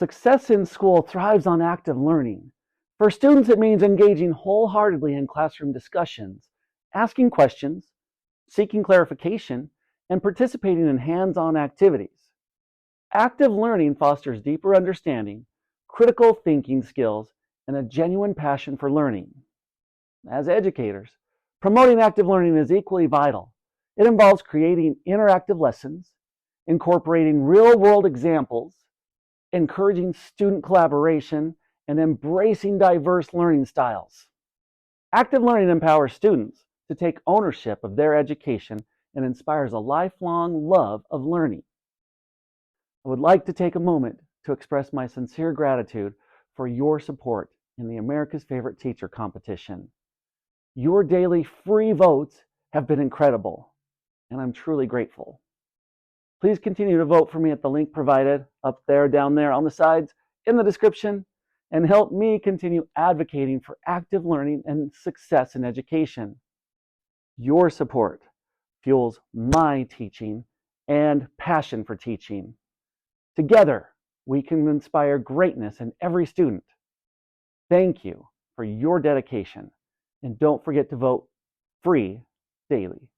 Success in school thrives on active learning. For students, it means engaging wholeheartedly in classroom discussions, asking questions, seeking clarification, and participating in hands-on activities. Active learning fosters deeper understanding, critical thinking skills, and a genuine passion for learning. As educators, promoting active learning is equally vital. It involves creating interactive lessons, incorporating real-world examples, encouraging student collaboration, and embracing diverse learning styles. Active learning empowers students to take ownership of their education and inspires a lifelong love of learning. I would like to take a moment to express my sincere gratitude for your support in the America's Favorite Teacher competition. Your daily free votes have been incredible, and I'm truly grateful. Please continue to vote for me at the link provided up there, down there, on the sides, in the description, and help me continue advocating for active learning and success in education. Your support fuels my teaching and passion for teaching. Together, we can inspire greatness in every student. Thank you for your dedication, and don't forget to vote free daily.